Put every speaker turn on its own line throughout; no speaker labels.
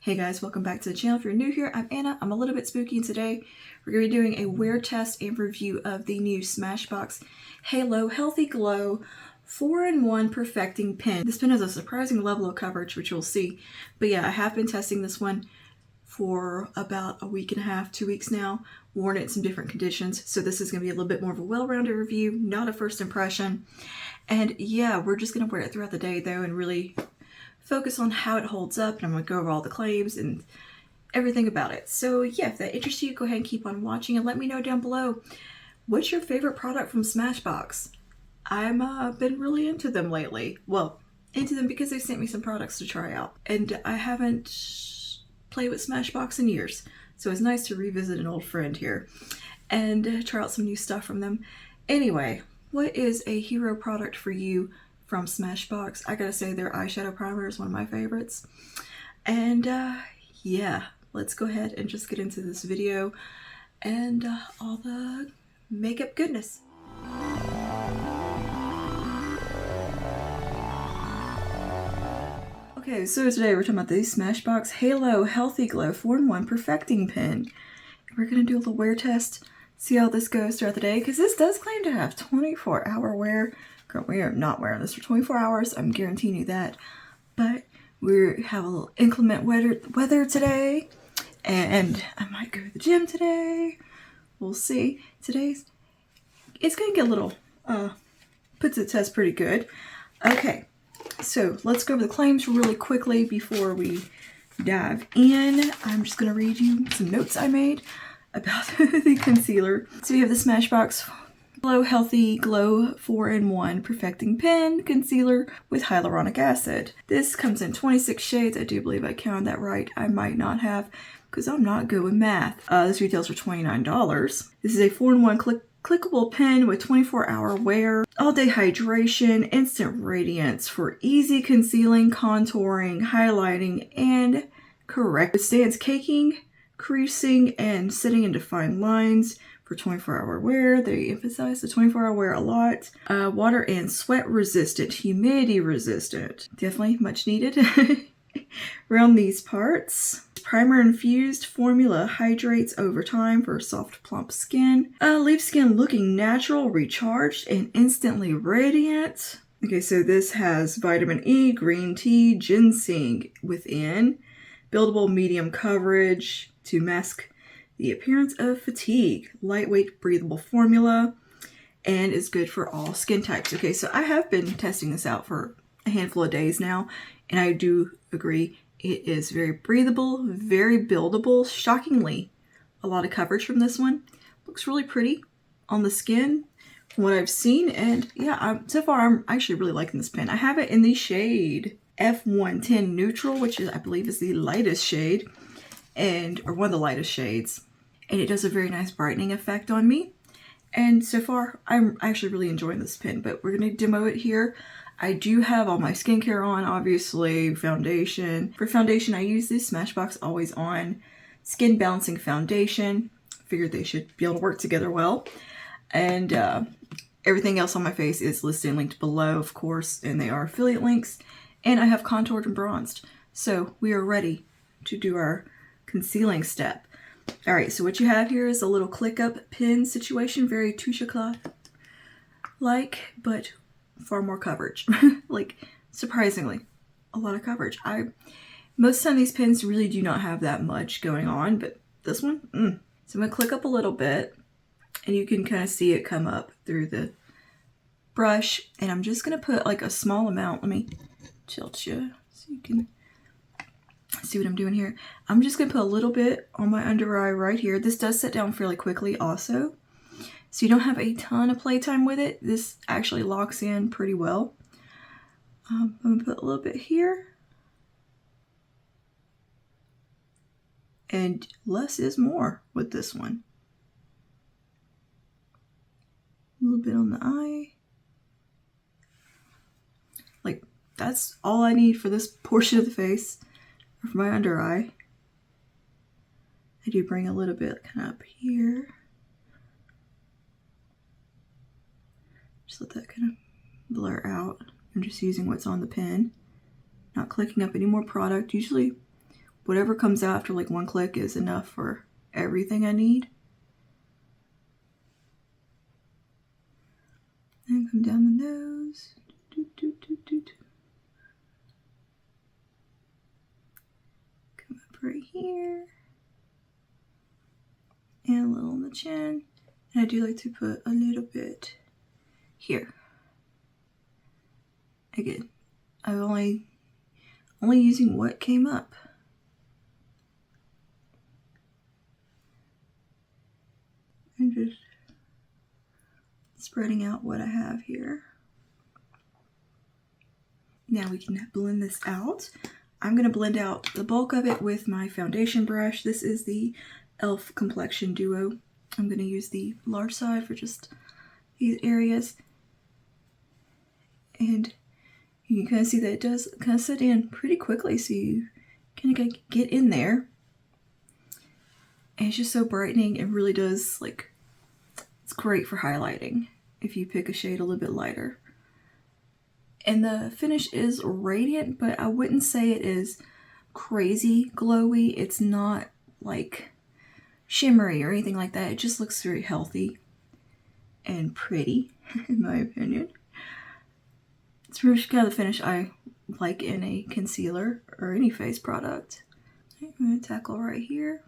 Hey guys, welcome back to the channel. If you're new here, I'm Anna. I'm a little bit spooky, and today we're going to be doing a wear test and review of the new Smashbox Halo Healthy Glow 4-in-1 Perfecting Pen. This pen has a surprising level of coverage, which you'll see. But yeah, I have been testing this one for about a week and a half, 2 weeks now, worn it in some different conditions. So this is going to be a little bit more of a well-rounded review, not a first impression. And yeah, we're just going to wear it throughout the day though and really focus on how it holds up, and I'm going to go over all the claims and everything about it. So yeah, if that interests you, go ahead and keep on watching and let me know down below, what's your favorite product from Smashbox? I've been really into them lately. Well, into them because they sent me some products to try out, and I haven't played with Smashbox in years, so it's nice to revisit an old friend here and try out some new stuff from them. Anyway, what is a hero product for you from Smashbox? I gotta say their eyeshadow primer is one of my favorites. And yeah, let's go ahead and just get into this video and all the makeup goodness. Okay, so today we're talking about the Smashbox Halo Healthy Glow 4-in-1 Perfecting Pen. We're gonna do a little wear test, see how this goes throughout the day, because this does claim to have 24-hour wear. Girl, we are not wearing this for 24 hours, I'm guaranteeing you that. But we have a little inclement weather today, and I might go to the gym today. We'll see. It's gonna get a little, puts the test pretty good. Okay, so let's go over the claims really quickly before we dive in. I'm just gonna read you some notes I made about the concealer. So we have the Smashbox Halo Healthy Glow 4-in-1 Perfecting Pen Concealer with Hyaluronic Acid. This comes in 26 shades. I do believe I counted that right. I might not have, because I'm not good with math. This retails for $29. This is a 4-in-1 clickable pen with 24-hour wear, all-day hydration, instant radiance for easy concealing, contouring, highlighting, and correct. Withstands caking, creasing, and setting in defined lines. For 24-hour wear, they emphasize the 24-hour wear a lot. Water and sweat resistant, humidity resistant. Definitely much needed around these parts. Primer infused formula hydrates over time for soft, plump skin. Leaves skin looking natural, recharged, and instantly radiant. Okay, so this has vitamin E, green tea, ginseng within. Buildable medium coverage to mask the appearance of fatigue. Lightweight, breathable formula, and is good for all skin types. Okay, so I have been testing this out for a handful of days now, and I do agree it is very breathable, very buildable. Shockingly, a lot of coverage from this one. Looks really pretty on the skin from what I've seen, and yeah, so far I'm actually really liking this pen. I have it in the shade F110 Neutral, which is, I believe, is the lightest shade, or one of the lightest shades, and it does a very nice brightening effect on me. And so far I'm actually really enjoying this pen, but we're going to demo it here. I do have all my skincare on, obviously. Foundation. For foundation, I use this Smashbox Always On Skin Balancing Foundation. Figured they should be able to work together well. And everything else on my face is listed and linked below, of course, and they are affiliate links. And I have contoured and bronzed, so we are ready to do our concealing step. All right, so what you have here is a little click up pin situation, very touche cloth like, but far more coverage. Like, surprisingly, a lot of coverage. Most of the time these pins really do not have that much going on, but this one, So I'm gonna click up a little bit, and you can kind of see it come up through the brush, and I'm just gonna put like a small amount. Let me tilt you so you can see what I'm doing here. I'm just gonna put a little bit on my under eye right here. This does set down fairly quickly also, so you don't have a ton of playtime with it. This actually locks in pretty well. I'm gonna put a little bit here, and less is more with this one. A little bit on the eye. Like, that's all I need for this portion of the face. For my under eye, I do bring a little bit kind of up here. Just let that kind of blur out. I'm just using what's on the pen, not clicking up any more product. Usually whatever comes out after like one click is enough for everything I need. And come down the nose. Come up right here. And a little on the chin. And I do like to put a little bit here. Again, I'm only using what came up. And just spreading out what I have here. Now we can blend this out. I'm going to blend out the bulk of it with my foundation brush. This is the e.l.f. Complexion Duo. I'm going to use the large side for just these areas. And you can kind of see that it does kind of set in pretty quickly, so you kind of get in there. And it's just so brightening. It really does, like, it's great for highlighting if you pick a shade a little bit lighter. And the finish is radiant, but I wouldn't say it is crazy glowy. It's not like shimmery or anything like that. It just looks very healthy and pretty, in my opinion. It's pretty much kind of the finish I like in a concealer or any face product. I'm going to tackle right here.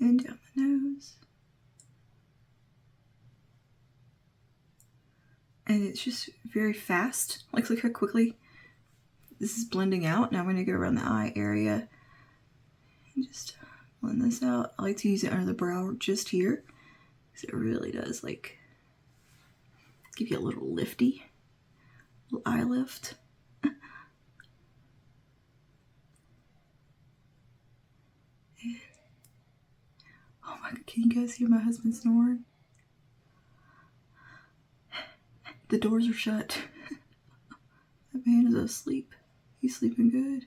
And down the nose. And it's just very fast. Like, look how quickly this is blending out. Now I'm going to go around the eye area and just blend this out. I like to use it under the brow just here, because it really does, like, give you a little lifty, little eye lift. Oh my god, can you guys hear my husband snoring? The doors are shut. That man is asleep. He's sleeping good.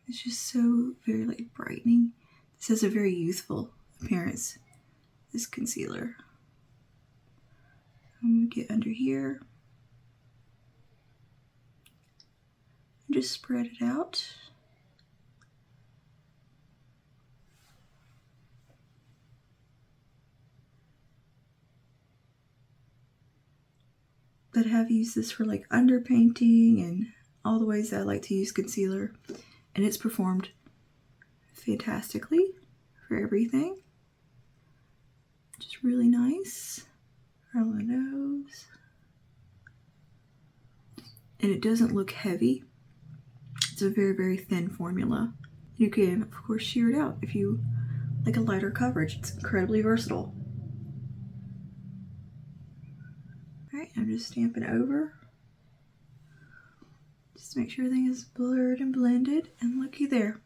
It's just so very, like, brightening. This has a very youthful appearance, this concealer. I'm going to get under here. And just spread it out. But I have used this for like underpainting and all the ways that I like to use concealer. And it's performed fantastically for everything. Just really nice. Around the nose. And it doesn't look heavy. It's a very, very thin formula. You can, of course, shear it out if you like a lighter coverage. It's incredibly versatile. Alright, I'm just stamping over. Just to make sure everything is blurred and blended. And looky there.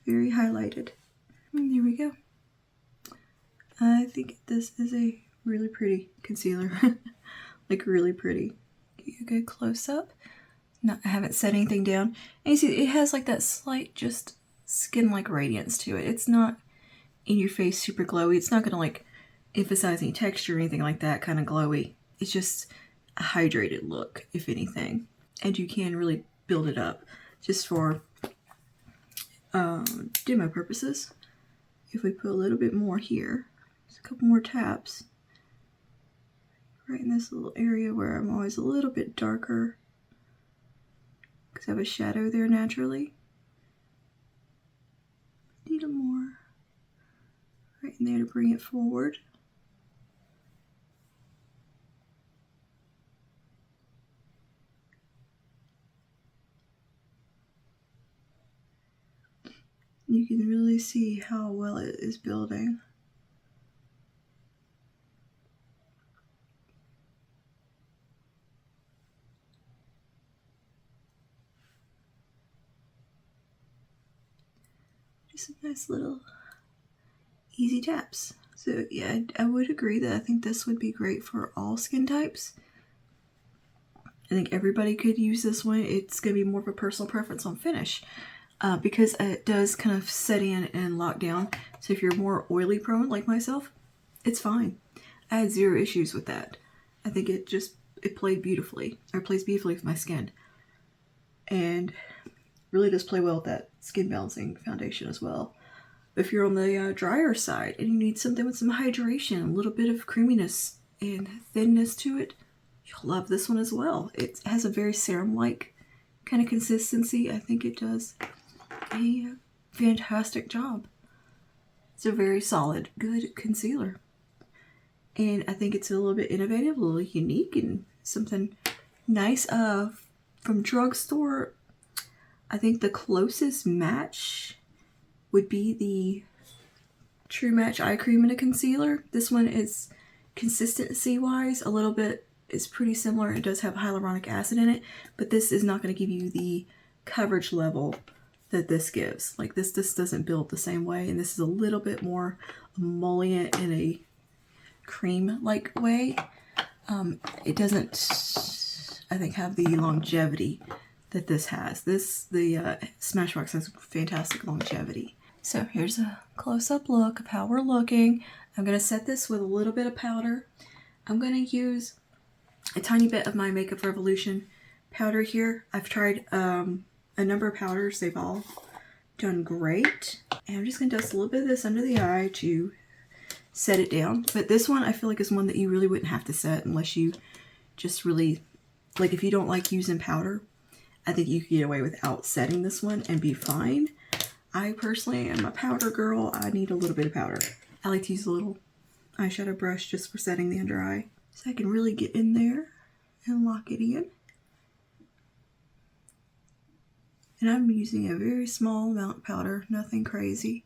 Very highlighted. And there we go. I think this is a really pretty concealer. Like, really pretty. Get you a good close up. I haven't set anything down. And you see, it has like that slight just skin-like radiance to it. It's not in your face super glowy. It's not going to like emphasize any texture or anything like that kind of glowy. It's just a hydrated look, if anything. And you can really build it up just for demo purposes. If we put a little bit more here, just a couple more taps, right in this little area where I'm always a little bit darker, because I have a shadow there naturally. Need a more right in there to bring it forward. You can really see how well it is building. Just some nice little easy taps. So yeah, I would agree that I think this would be great for all skin types. I think everybody could use this one. It's going to be more of a personal preference on finish because it does kind of set in and lock down. So if you're more oily prone like myself, it's fine. I had zero issues with that. I think it played beautifully, or plays beautifully with my skin. And really does play well with that skin balancing foundation as well. But if you're on the drier side and you need something with some hydration, a little bit of creaminess and thinness to it, you'll love this one as well. It has a very serum-like kind of consistency. I think it does a fantastic job. It's a very solid, good concealer. And I think it's a little bit innovative, a little unique, and something nice. From drugstore, I think the closest match would be the True Match Eye Cream and a Concealer. This one is consistency-wise a little bit, it's pretty similar. It does have hyaluronic acid in it, but this is not going to give you the coverage level that this gives. Like this doesn't build the same way, and this is a little bit more emollient in a cream-like way. It doesn't, I think, have the longevity that this has. The Smashbox has fantastic longevity. So here's a close-up look of how we're looking. I'm going to set this with a little bit of powder. I'm going to use a tiny bit of my Makeup Revolution powder here. I've tried a number of powders. They've all done great. And I'm just going to dust a little bit of this under the eye to set it down. But this one I feel like is one that you really wouldn't have to set unless you just really, like if you don't like using powder, I think you could get away without setting this one and be fine. I personally am a powder girl. I need a little bit of powder. I like to use a little eyeshadow brush just for setting the under eye, so I can really get in there and lock it in. And I'm using a very small amount of powder, nothing crazy.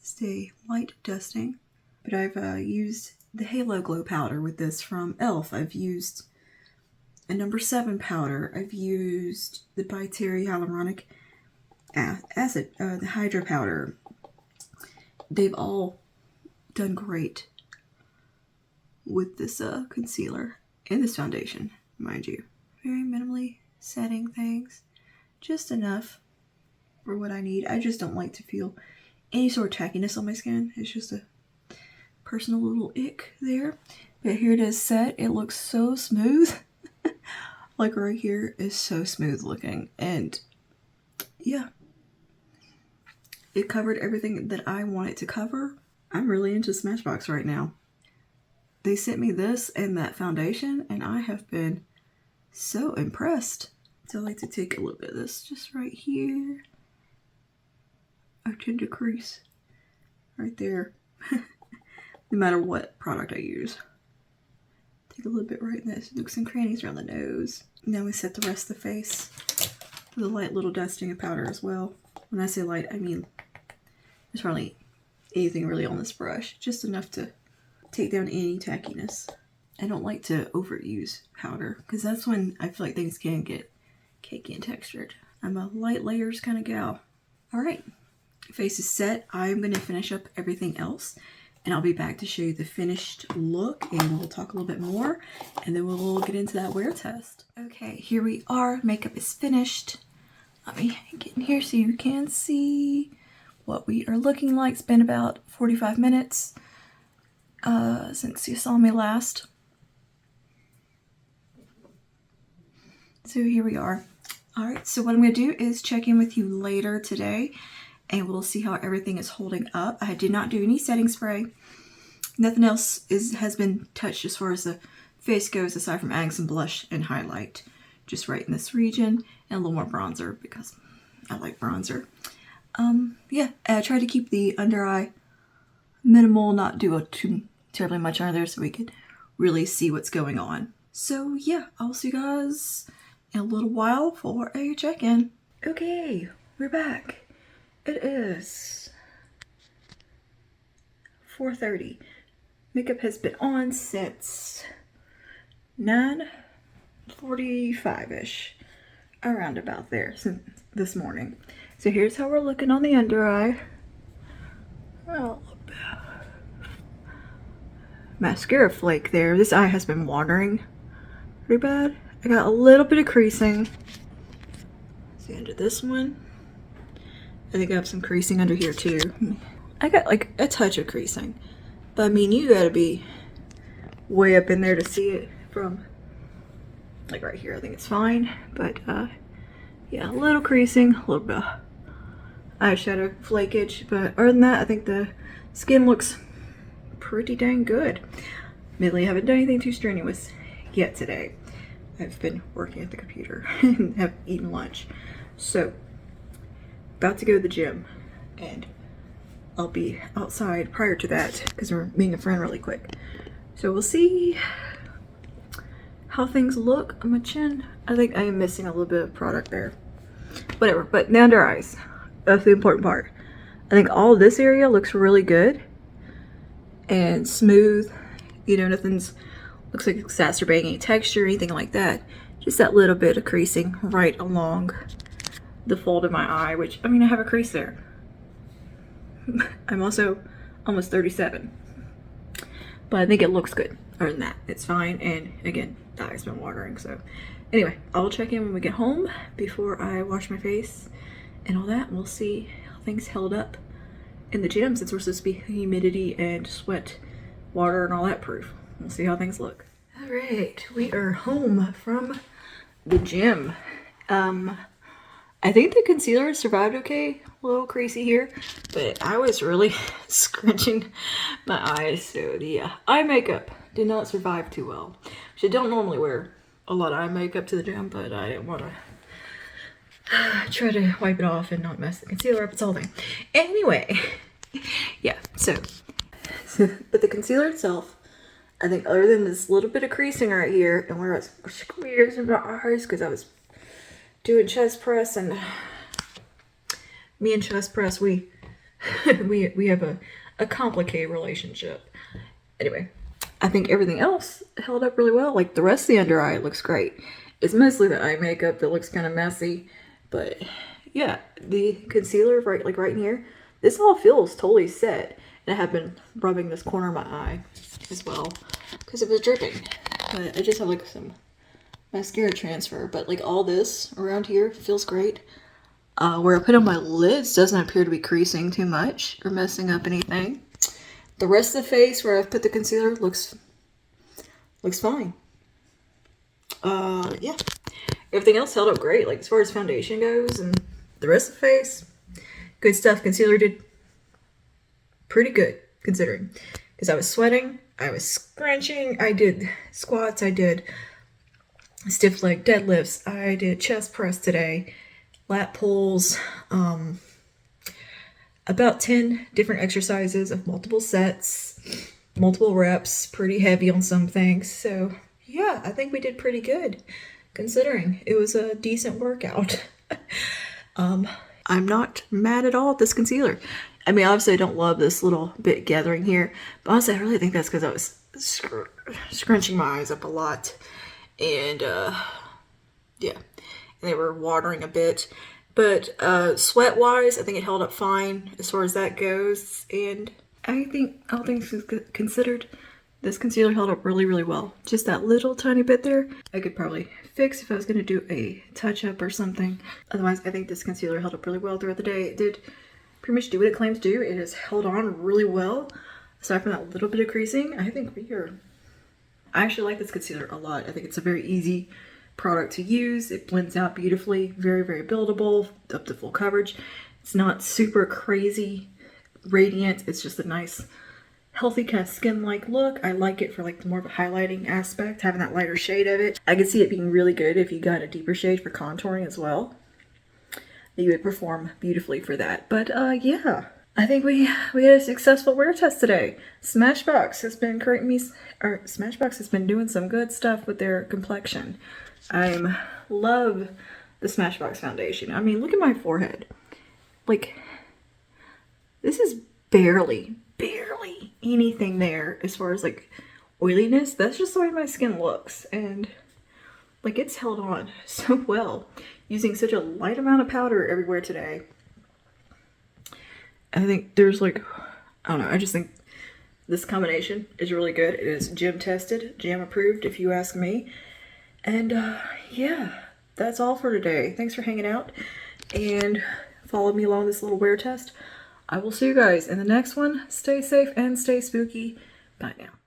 Just a light dusting. But I've used the Halo Glow powder with this from e.l.f. I've used a number 7 powder. I've used the By Terry Hyaluronic Acid, the Hydra powder. They've all done great with this concealer and this foundation, mind you. Very minimally setting things, just enough for what I need. I just don't like to feel any sort of tackiness on my skin. It's just a personal little ick there. But here it is set. It looks so smooth. Like right here is so smooth looking, and yeah, it covered everything that I wanted to cover. I'm really into Smashbox right now. They sent me this and that foundation, and I have been so impressed. So I like to take a little bit of this just right here. I tend to crease right there, no matter what product I use. Take a little bit right in this, nooks and crannies around the nose. And then we set the rest of the face with a light little dusting of powder as well. When I say light, I mean there's hardly anything really on this brush, just enough to take down any tackiness. I don't like to overuse powder because that's when I feel like things can get cakey and textured. I'm a light layers kind of gal. All right, face is set. I'm going to finish up everything else, and I'll be back to show you the finished look, and we'll talk a little bit more, and then we'll get into that wear test. Okay, here we are. Makeup is finished. Let me get in here so you can see what we are looking like. It's been about 45 minutes since you saw me last. So here we are. All right, so what I'm going to do is check in with you later today, and we'll see how everything is holding up. I did not do any setting spray. Nothing else has been touched as far as the face goes, aside from adding some blush and highlight, just right in this region, and a little more bronzer because I like bronzer. Yeah, I tried to keep the under eye minimal, not do too terribly much under there so we could really see what's going on. So yeah, I'll see you guys in a little while for a check-in. Okay, we're back. It is 4:30. Makeup has been on since 9:45-ish, around about there, since this morning. So here's how we're looking on the under eye. Oh, mascara flake there. This eye has been watering pretty bad. I got a little bit of creasing. See under this one. I think I have some creasing under here too. I got like a touch of creasing. But I mean, you gotta be way up in there to see it from like right here. I think it's fine. But yeah, a little creasing, a little bit of eyeshadow flakage. But other than that, I think the skin looks pretty dang good. Admittedly, I haven't done anything too strenuous yet today. I've been working at the computer and have eaten lunch. So, about to go to the gym, and I'll be outside prior to that because we're meeting a friend really quick. So we'll see how things look on my chin. I think I am missing a little bit of product there. Whatever, but the under eyes, that's the important part. I think all this area looks really good and smooth. You know, nothing's looks like exacerbating any texture or anything like that. Just that little bit of creasing right along the fold of my eye, which, I mean, I have a crease there. I'm also almost 37. But I think it looks good. Other than that, it's fine. And again, the eye's been watering. So anyway, I'll check in when we get home before I wash my face and all that. We'll see how things held up in the gym since we're supposed to be humidity and sweat, water, and all that proof. We'll see how things look. All right, we are home from the gym. I think the concealer survived okay. A little creasy here, but I was really scrunching my eyes, so the eye makeup did not survive too well. Which I don't normally wear a lot of eye makeup to the gym, but I didn't want to try to wipe it off and not mess the concealer up. It's all thing. Anyway, yeah, so but the concealer itself, I think other than this little bit of creasing right here and where I was squeezing my eyes because I was doing chest press, and me and chest press, we have a complicated relationship. Anyway, I think everything else held up really well. Like the rest of the under eye looks great. It's mostly the eye makeup that looks kind of messy, but yeah, the concealer right in here, this all feels totally set. And I have been rubbing this corner of my eye as well because it was dripping. But I just have like some mascara transfer, but like all this around here feels great. Where I put on my lids doesn't appear to be creasing too much or messing up anything. The rest of the face where I've put the concealer looks fine. Yeah, everything else held up great. Like as far as foundation goes and the rest of the face, good stuff. Concealer did pretty good considering, because I was sweating, I was scrunching, I did squats, I did stiff leg deadlifts, I did chest press today, lat pulls, about 10 different exercises of multiple sets, multiple reps, pretty heavy on some things. So yeah, I think we did pretty good considering it was a decent workout. I'm not mad at all at this concealer. I mean, obviously I don't love this little bit gathering here, but honestly I really think that's because I was scrunching my eyes up a lot. And yeah, and they were watering a bit. But sweat wise, I think it held up fine as far as that goes. And I think all things considered, this concealer held up really, really well. Just that little tiny bit there, I could probably fix if I was going to do a touch up or something. Otherwise, I think this concealer held up really well throughout the day. It did pretty much do what it claimed to do. It has held on really well. Aside from that little bit of creasing, I think I actually like this concealer a lot. I think it's a very easy product to use. It blends out beautifully, very, very buildable, up to full coverage. It's not super crazy radiant. It's just a nice, healthy kind of skin-like look. I like it for like more of a highlighting aspect, having that lighter shade of it. I could see it being really good if you got a deeper shade for contouring as well. You would perform beautifully for that. But yeah, I think we had a successful wear test today. Smashbox has been Smashbox has been doing some good stuff with their complexion. I love the Smashbox foundation. I mean, look at my forehead. Like, this is barely anything there as far as like oiliness. That's just the way my skin looks, and like it's held on so well using such a light amount of powder everywhere today. I think there's like, I don't know, I just think this combination is really good. It is gym tested, gym approved if you ask me. And yeah, that's all for today. Thanks for hanging out and follow me along this little wear test. I will see you guys in the next one. Stay safe and stay spooky. Bye now.